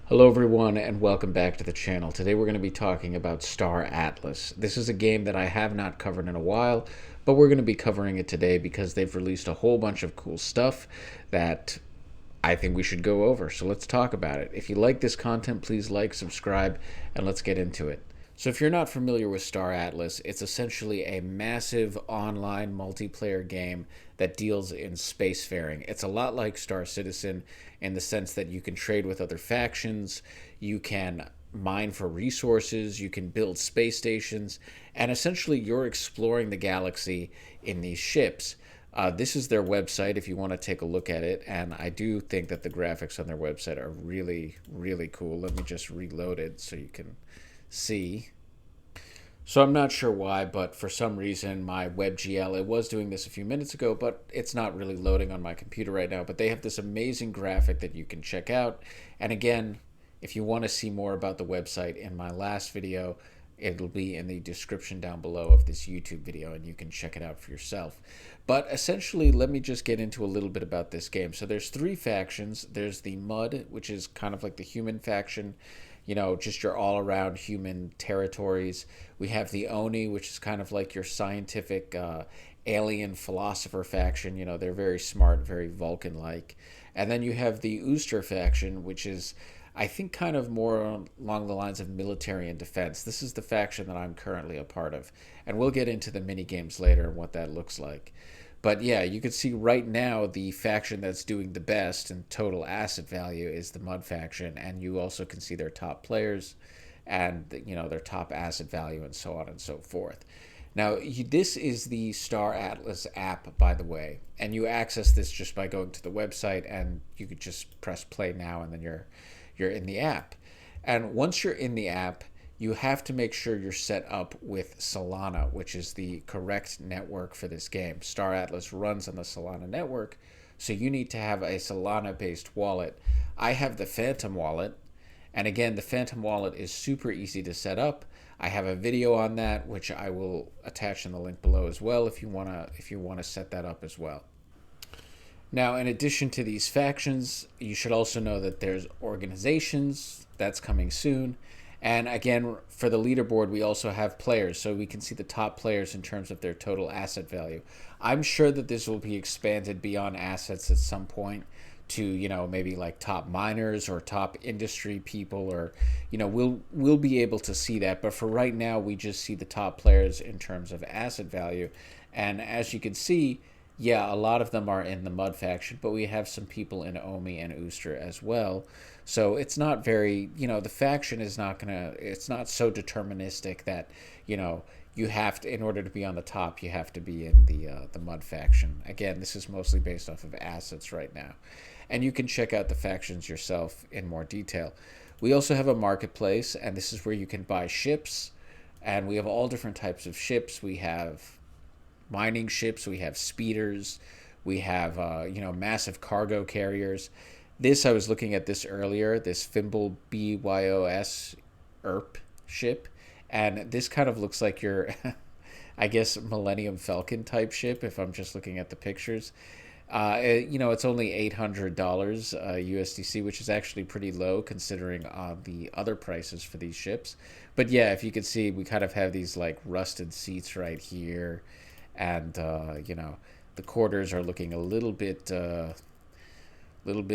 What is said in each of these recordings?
Hello everyone and welcome back to the channel. Today we're going to be talking about Star Atlas. This is a game that I have not covered in a while, but we're going to be covering it today because they've released a whole bunch of cool stuff that I think we should go over. So let's talk about it. If you like this content, please like, subscribe, and let's get into it. So if you're not familiar with Star Atlas, it's essentially a massive online multiplayer game that deals in spacefaring. It's a lot like Star Citizen in the sense that you can trade with other factions, you can mine for resources, you can build space stations, and essentially you're exploring the galaxy in these ships. This is their website if you want to take a look at it, and I do think that the graphics on their website are really, really cool. Let me just reload it so you can see. So I'm not sure why, but for some reason my WebGL, it was doing this a few minutes ago, but it's not really loading on my computer right now. But they have this amazing graphic that you can check out. And again, if you want to see more about the website, in my last video, it'll be in the description down below of this YouTube video and you can check it out for yourself. But essentially, let me just get into a little bit about this game. So there's three factions. There's the Mud, which is kind of like the human faction, you know, just your all-around human territories. We have the Oni, which is kind of like your scientific alien philosopher faction. You know, they're very smart, very Vulcan-like. And then you have the Ooster faction, which is, I think, kind of more along the lines of military and defense. This is the faction that I'm currently a part of. And we'll get into the mini-games later and what that looks like. But yeah, you can see right now the faction that's doing the best in total asset value is the Mud faction, and you also can see their top players and, you know, their top asset value and so on and so forth. Now, this is the Star Atlas app, by the way, and you access this just by going to the website, and you could just press play now, and then you're in the app. And once you're in the app, you have to make sure you're set up with Solana, which is the correct network for this game. Star Atlas runs on the Solana network, so you need to have a Solana-based wallet. I have the Phantom wallet, and again, the Phantom wallet is super easy to set up. I have a video on that, which I will attach in the link below as well if you wanna set that up as well. Now, in addition to these factions, you should also know that there's organizations. That's coming soon. And again, for the leaderboard, we also have players, so we can see the top players in terms of their total asset value. I'm sure that this will be expanded beyond assets at some point to, you know, maybe like top miners or top industry people, or, you know, we'll be able to see that. But for right now, we just see the top players in terms of asset value. And as you can see, yeah, a lot of them are in the Mud faction, but we have some people in Omi and Ooster as well. So it's not very, you know, the faction is not gonna, it's not so deterministic that, you know, you have to, in order to be on the top, you have to be in the Mud faction. Again, this is mostly based off of assets right now. And you can check out the factions yourself in more detail. We also have a marketplace, and this is where you can buy ships. And we have all different types of ships. We have mining ships, we have speeders, we have you know, massive cargo carriers. This, I was looking at this earlier, this Fimble BYOS ERP ship, and this kind of looks like your I guess Millennium Falcon type ship if I'm just looking at the pictures. You know, it's only $800 USDC, which is actually pretty low considering the other prices for these ships. But yeah, if you can see, we kind of have these like rusted seats right here. And you know, the quarters are looking a little bit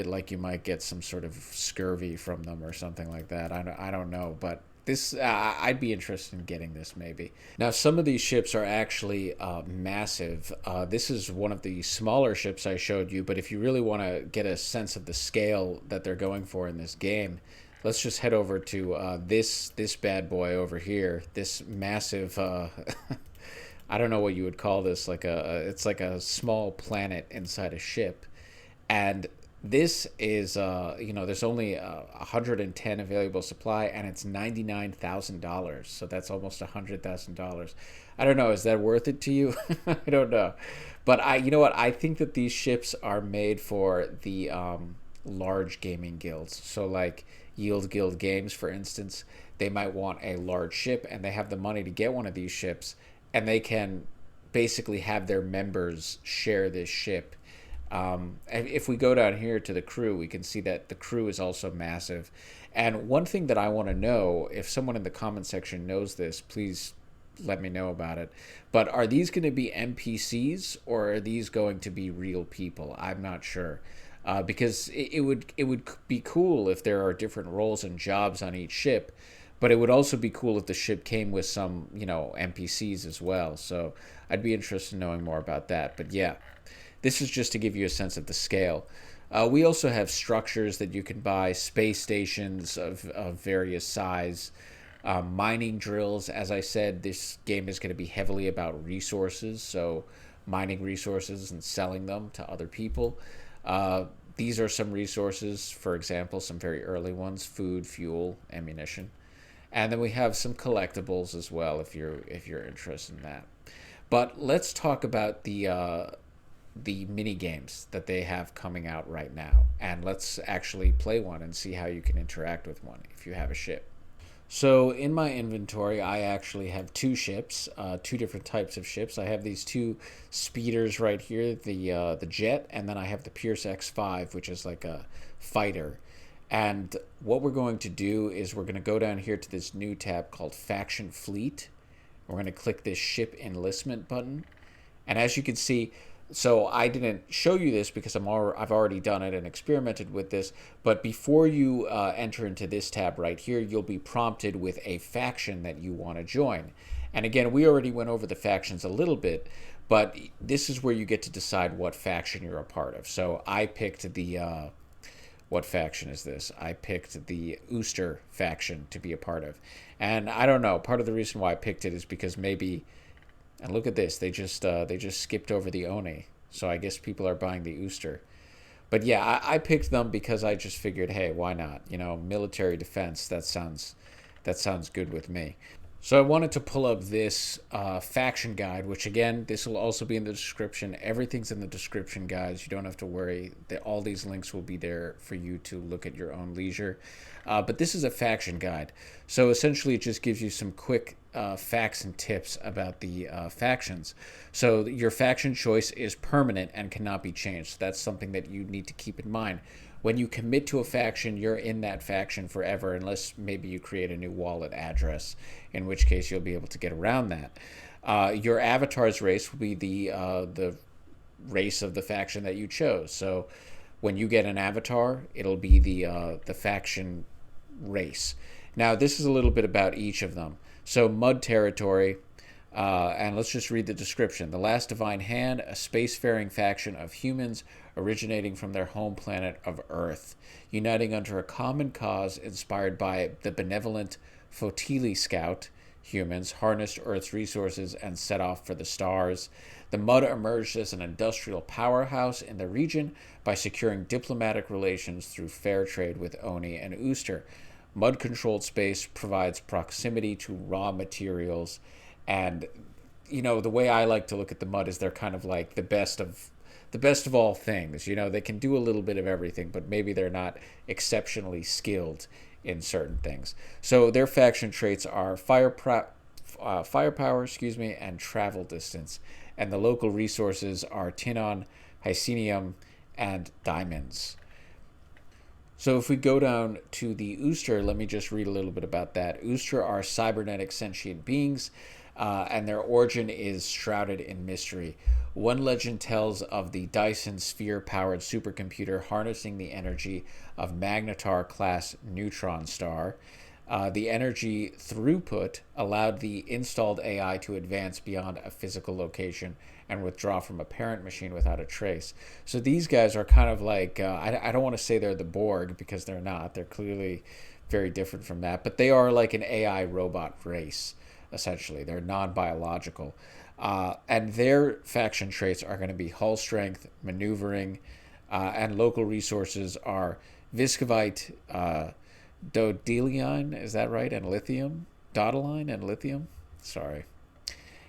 like you might get some sort of scurvy from them or something like that. I don't know, but this I'd be interested in getting this maybe. Now, some of these ships are actually massive. This is one of the smaller ships I showed you, but if you really want to get a sense of the scale that they're going for in this game, let's just head over to this bad boy over here. This massive. I don't know what you would call this, like it's like a small planet inside a ship. And this is, you know, there's only 110 available supply, and it's $99,000. So that's almost $100,000. I don't know. Is that worth it to you? I don't know. But you know what? I think that these ships are made for the large gaming guilds. So like Yield Guild Games, for instance, they might want a large ship, and they have the money to get one of these ships, and they can basically have their members share this ship And if we go down here to the crew, we can see that the crew is also massive. And one thing that I want to know, if someone in the comment section knows this, please let me know about it. But are these going to be NPCs or are these going to be real people? I'm not sure. Because it would be cool if there are different roles and jobs on each ship, but it would also be cool if the ship came with some, NPCs as well. So I'd be interested in knowing more about that. But yeah, this is just to give you a sense of the scale. We also have structures that you can buy, space stations of various size, mining drills. As I said, this game is going to be heavily about resources, so mining resources and selling them to other people. Uh, these are some resources, for example, some very early ones: food, fuel, ammunition, and then we have some collectibles as well if you're interested in that. But let's talk about the mini games that they have coming out right now, and let's actually play one and see how you can interact with one if you have a ship. So in my inventory, I actually have two ships, two different types of ships. I have these two speeders right here, the jet, and then I have the Pierce X5, which is like a fighter. And what we're going to do is we're going to go down here to this new tab called Faction Fleet. We're going to click this Ship Enlistment button. And as you can see, so I didn't show you this because I've already done it and experimented with this, but before you enter into this tab right here, you'll be prompted with a faction that you want to join. And again, we already went over the factions a little bit, but this is where you get to decide what faction you're a part of. So I picked what faction is this? I picked the Ooster faction to be a part of. And I don't know, part of the reason why I picked it is because maybe, and look at this, they just skipped over the Oni. So I guess people are buying the Ooster. But yeah, I picked them because I just figured, hey, why not? Military defense, that sounds good with me. So I wanted to pull up this faction guide, which again, this will also be in the description. Everything's in the description, guys. You don't have to worry. All these links will be there for you to look at your own leisure. But this is a faction guide. So essentially, it just gives you some quick facts and tips about the factions. So your faction choice is permanent and cannot be changed. So that's something that you need to keep in mind. When you commit to a faction, you're in that faction forever, unless maybe you create a new wallet address, in which case you'll be able to get around that. Your avatar's race will be the race of the faction that you chose. So when you get an avatar, it'll be the faction race. Now, this is a little bit about each of them. So Mud Territory, and let's just read the description. The Last Divine Hand, a spacefaring faction of humans originating from their home planet of Earth, uniting under a common cause inspired by the benevolent Fotili Scout. Humans harnessed Earth's resources and set off for the stars. The Mud emerged as an industrial powerhouse in the region by securing diplomatic relations through fair trade with Oni and Ooster. Mud-controlled space provides proximity to raw materials, and the way I like to look at the Mud is they're kind of like the best of all things. They can do a little bit of everything, but maybe they're not exceptionally skilled in certain things. So their faction traits are firepower, and travel distance. And the local resources are tinon, hycenium, and diamonds. So if we go down to the Ooster, let me just read a little bit about that. Ooster are cybernetic sentient beings, and their origin is shrouded in mystery. One legend tells of the Dyson sphere-powered supercomputer harnessing the energy of Magnetar-class neutron star. The energy throughput allowed the installed AI to advance beyond a physical location and withdraw from a parent machine without a trace. So these guys are kind of like, I don't want to say they're the Borg because they're not. They're clearly very different from that. But they are like an AI robot race, essentially. They're non-biological. And their faction traits are going to be hull strength, maneuvering, and local resources are Viscovite, Dodeliine, is that right? And lithium? Dodeline and lithium? Sorry.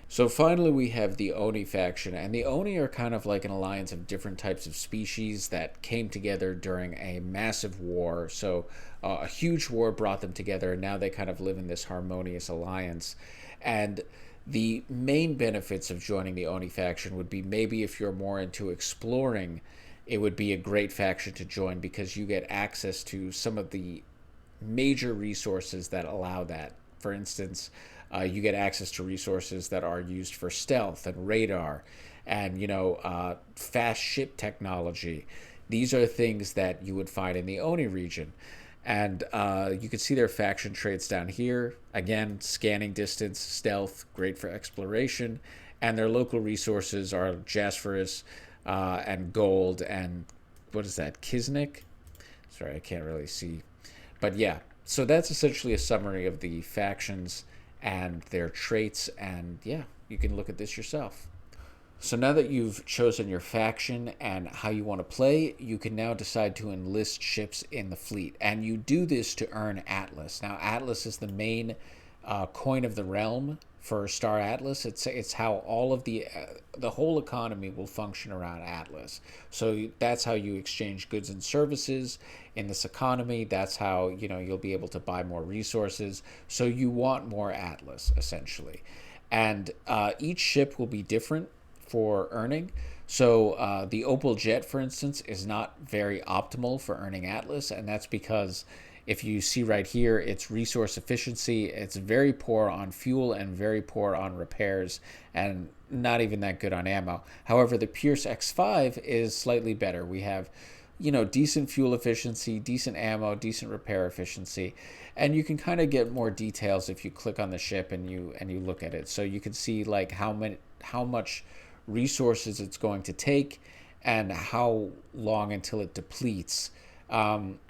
So finally, we have the Oni faction, and the Oni are kind of like an alliance of different types of species that came together during a massive war. So a huge war brought them together, and now they kind of live in this harmonious alliance. And the main benefits of joining the Oni faction would be maybe if you're more into exploring it would be a great faction to join because you get access to some of the major resources that allow that. For instance, you get access to resources that are used for stealth and radar and, fast ship technology. These are things that you would find in the Oni region. And you can see their faction traits down here. Again, scanning distance, stealth, great for exploration. And their local resources are Jasperus and gold and what is that, Kisnik? Sorry, I can't really see. But yeah, so that's essentially a summary of the factions and their traits. And yeah, you can look at this yourself. So now that you've chosen your faction and how you want to play, you can now decide to enlist ships in the fleet. And you do this to earn Atlas. Now, Atlas is the main coin of the realm for Star Atlas. It's how all of the whole economy will function around Atlas. So that's how you exchange goods and services in this economy. That's how you'll be able to buy more resources. So you want more Atlas essentially, and each ship will be different for earning. So the Opal Jet, for instance, is not very optimal for earning Atlas, and that's because if you see right here, it's resource efficiency. It's very poor on fuel and very poor on repairs and not even that good on ammo. However, the Pierce X5 is slightly better. We have, decent fuel efficiency, decent ammo, decent repair efficiency, and you can kind of get more details if you click on the ship and you look at it. So you can see like how much resources it's going to take and how long until it depletes.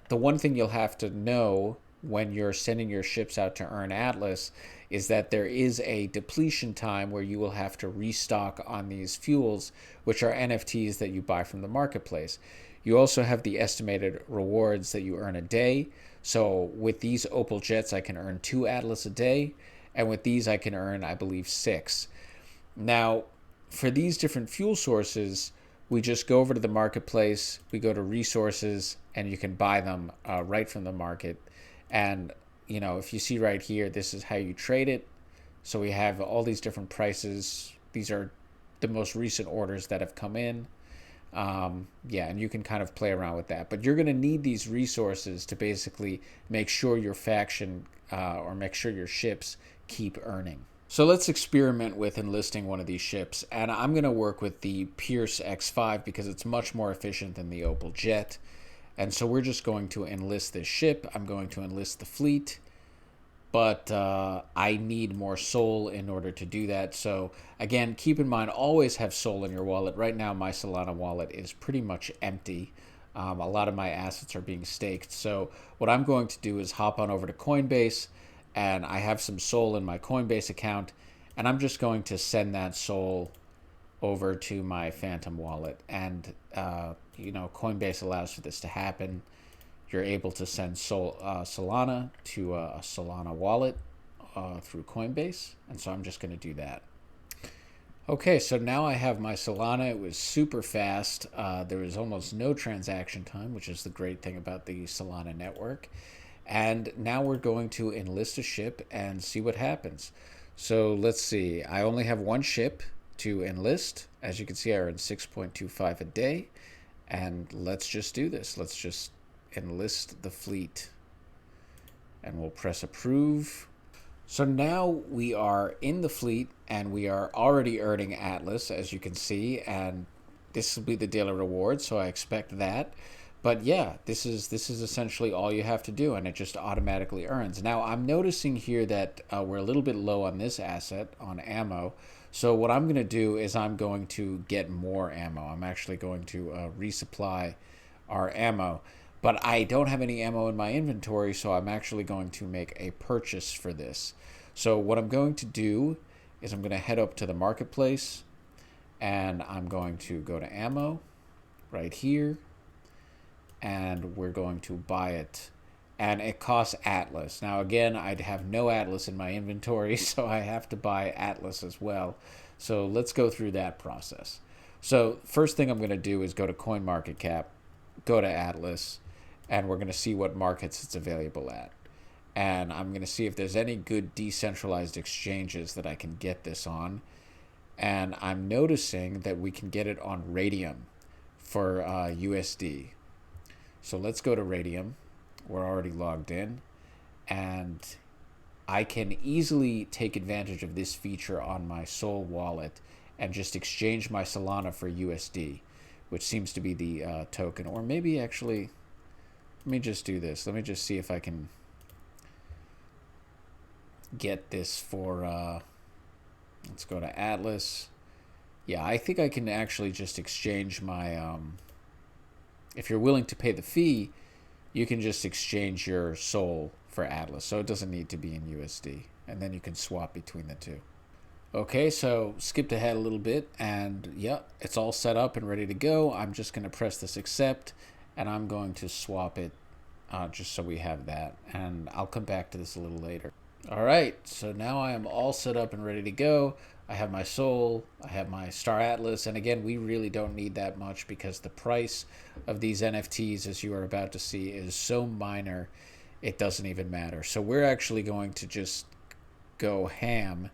The one thing you'll have to know when you're sending your ships out to earn Atlas is that there is a depletion time where you will have to restock on these fuels, which are NFTs that you buy from the marketplace. You also have the estimated rewards that you earn a day. So with these Opal Jets, I can earn 2 Atlas a day, and with these I can earn, I believe, 6. Now, for these different fuel sources, we just go over to the marketplace, we go to resources, and you can buy them right from the market. And, if you see right here, this is how you trade it. So we have all these different prices. These are the most recent orders that have come in. And you can kind of play around with that. But you're going to need these resources to basically make sure your faction or make sure your ships keep earning. So let's experiment with enlisting one of these ships, and I'm going to work with the Pierce X5 because it's much more efficient than the Opal Jet. And so we're just going to enlist this ship. I'm going to enlist the fleet, but I need more soul in order to do that. So again, keep in mind, always have soul in your wallet. Right now, my Solana wallet is pretty much empty. A lot of my assets are being staked. So what I'm going to do is hop on over to Coinbase, and I have some soul in my Coinbase account, and I'm just going to send that soul over to my Phantom wallet. And Coinbase allows for this to happen. You're able to send Solana to a Solana wallet through Coinbase, and so I'm just going to do that. Okay, so now I have my Solana. It was super fast. There was almost no transaction time, which is the great thing about the Solana network. And now we're going to enlist a ship and see what happens. So let's see. I only have one ship to enlist. As you can see, I earn 6.25 a day. And let's just do this. Let's just enlist the fleet. And we'll press approve. So now we are in the fleet and we are already earning Atlas, as you can see. And this will be the daily reward, so I expect that. But yeah, this is essentially all you have to do, and it just automatically earns. Now, I'm noticing here that we're a little bit low on this asset, on ammo. So what I'm going to do is I'm going to get more ammo. I'm actually going to resupply our ammo. But I don't have any ammo in my inventory, so I'm actually going to make a purchase for this. So what I'm going to do is I'm going to head up to the marketplace, and I'm going to go to ammo right here. And we're going to buy it, and it costs Atlas. Now again, I'd have no Atlas in my inventory, so I have to buy Atlas as well. So let's go through that process. So first thing I'm going to do is go to CoinMarketCap, go to Atlas, and we're going to see what markets it's available at. And I'm going to see if there's any good decentralized exchanges that I can get this on. And I'm noticing that we can get it on Radium for USD. So let's go to Radium. We're already logged in, and I can easily take advantage of this feature on my Sol wallet and just exchange my Solana for USD, which seems to be the token. Or maybe actually, let me just do this. Let me just see if I can get this for, let's go to Atlas. Yeah, I think I can actually just exchange my, if you're willing to pay the fee, you can just exchange your Sol for Atlas. So it doesn't need to be in USD. And then you can swap between the two. Okay, so skipped ahead a little bit, and yeah, it's all set up and ready to go. I'm just going to press this accept, and I'm going to swap it just so we have that. And I'll come back to this a little later. All right, so now I am all set up and ready to go. I have my Sol, I have my Star Atlas, and again, we really don't need that much because the price of these NFTs, as you are about to see, is so minor, it doesn't even matter. So we're actually going to just go ham,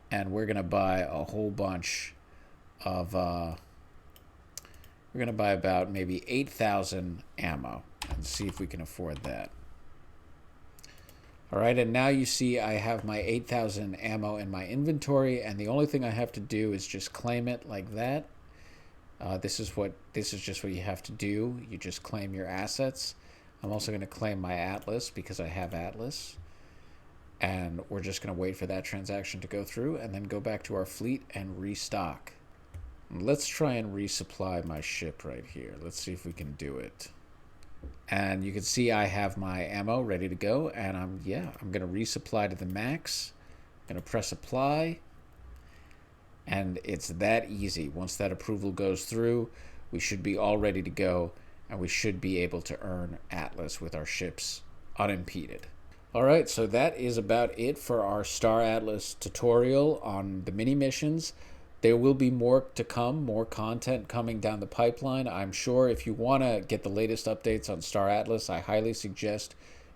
and we're going to buy a whole bunch of, we're going to buy about maybe 8,000 ammo and see if we can afford that. All right, and now you see I have my 8,000 ammo in my inventory, and the only thing I have to do is just claim it like that. This is just what you have to do. You just claim your assets. I'm also going to claim my Atlas because I have Atlas. And we're just going to wait for that transaction to go through and then go back to our fleet and restock. Let's try and resupply my ship right here. Let's see if we can do it. And you can see I have my ammo ready to go, and I'm going to resupply to the max. I'm going to press apply, and it's that easy. Once that approval goes through, we should be all ready to go, and we should be able to earn Atlas with our ships unimpeded. All right, so that is about it for our Star Atlas tutorial on the mini missions. There will be more to come, more content coming down the pipeline. I'm sure if you want to get the latest updates on Star Atlas, I highly suggest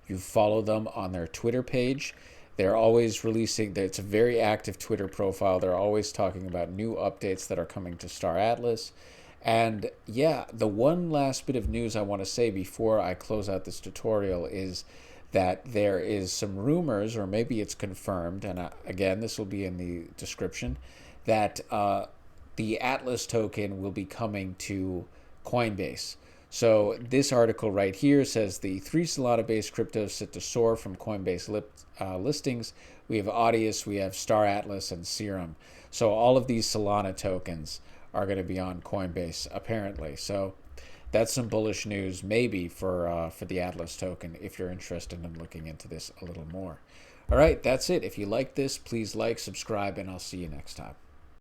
you follow them on their Twitter page. They're always releasing, it's a very active Twitter profile. They're always talking about new updates that are coming to Star Atlas. And yeah, the one last bit of news I want to say before I close out this tutorial is that there is some rumors, or maybe it's confirmed, and again, this will be in the description, that the Atlas token will be coming to Coinbase. So this article right here says the 3 Solana-based cryptos set to soar from Coinbase listings. We have Audius, we have Star Atlas, and Serum. So all of these Solana tokens are going to be on Coinbase, apparently. So that's some bullish news, maybe, for the Atlas token, if you're interested in looking into this a little more. All right, that's it. If you like this, please like, subscribe, and I'll see you next time.